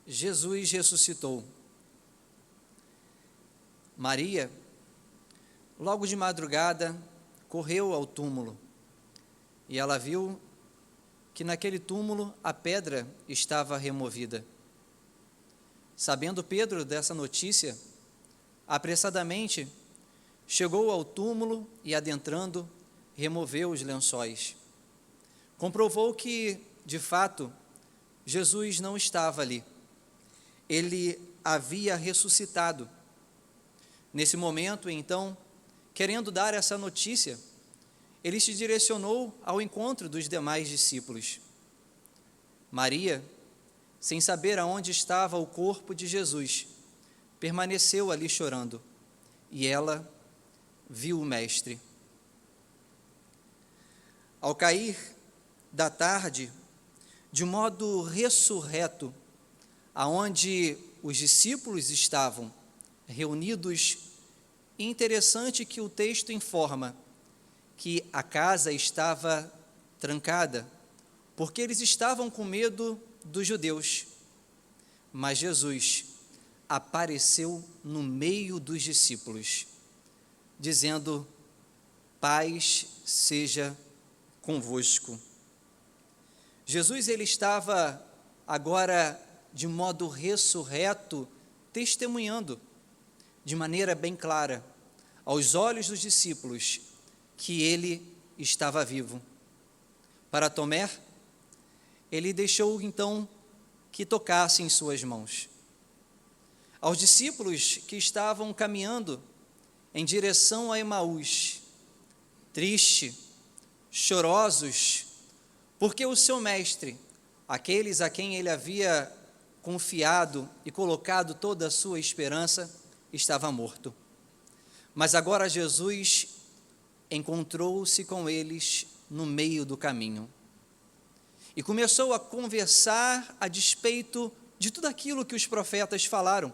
Jesus ressuscitou. Maria, logo de madrugada, correu ao túmulo e ela viu que naquele túmulo a pedra estava removida. Sabendo Pedro dessa notícia, apressadamente chegou ao túmulo e, adentrando, removeu os lençóis. Comprovou que, de fato, Jesus não estava ali. Ele havia ressuscitado. Nesse momento, então, querendo dar essa notícia, ele se direcionou ao encontro dos demais discípulos. Maria, sem saber aonde estava o corpo de Jesus, permaneceu ali chorando, e ela viu o Mestre. Ao cair da tarde, de modo ressurreto, aonde os discípulos estavam reunidos, e interessante que o texto informa que a casa estava trancada, porque eles estavam com medo dos judeus. Mas Jesus apareceu no meio dos discípulos, dizendo: paz seja convosco. Jesus, ele estava agora de modo ressurreto, testemunhando de maneira bem clara aos olhos dos discípulos que ele estava vivo. Para Tomé, ele deixou então que tocasse em suas mãos. Aos discípulos que estavam caminhando em direção a Emaús, triste, chorosos, porque o seu mestre, aqueles a quem ele havia confiado e colocado toda a sua esperança, estava morto. Mas agora Jesus encontrou-se com eles no meio do caminho e começou a conversar a despeito de tudo aquilo que os profetas falaram,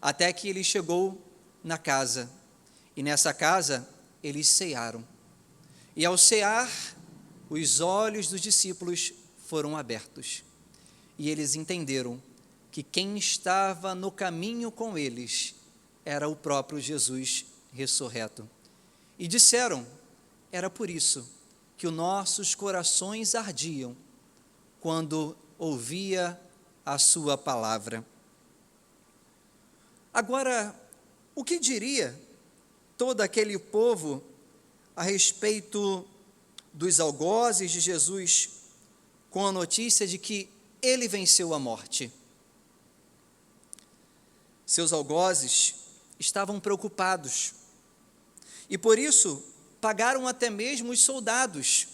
até que ele chegou na casa, e nessa casa eles cearam, e ao cear, os olhos dos discípulos foram abertos, e eles entenderam que quem estava no caminho com eles era o próprio Jesus ressurreto. E disseram: era por isso que os nossos corações ardiam quando ouvia a sua palavra. Agora, o que diria todo aquele povo a respeito dos algozes de Jesus com a notícia de que ele venceu a morte? Seus algozes estavam preocupados e por isso pagaram até mesmo os soldados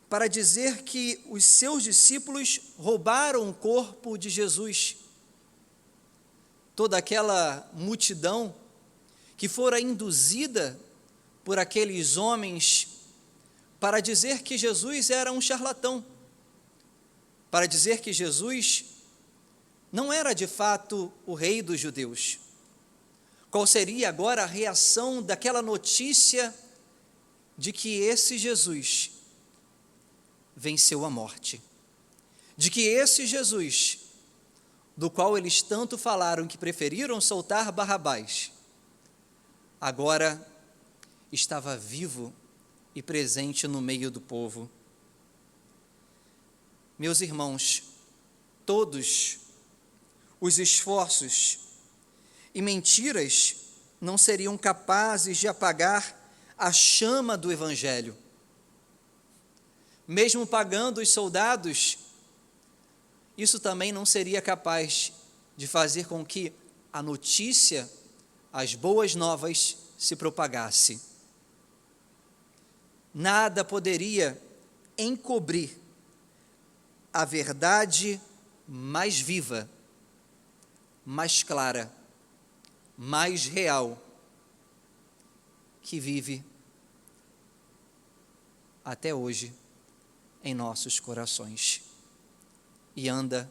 para dizer que os seus discípulos roubaram o corpo de Jesus. Toda aquela multidão que fora induzida por aqueles homens para dizer que Jesus era um charlatão, para dizer que Jesus não era de fato o rei dos judeus. Qual seria agora a reação daquela notícia de que esse Jesus venceu a morte? De que esse Jesus, do qual eles tanto falaram que preferiram soltar Barrabás, agora estava vivo e presente no meio do povo. Meus irmãos, todos os esforços e mentiras não seriam capazes de apagar a chama do Evangelho. Mesmo pagando os soldados, isso também não seria capaz de fazer com que a notícia, as boas novas, se propagasse. Nada poderia encobrir a verdade mais viva, mais clara, mais real, que vive até hoje em nossos corações e anda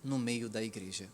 no meio da igreja.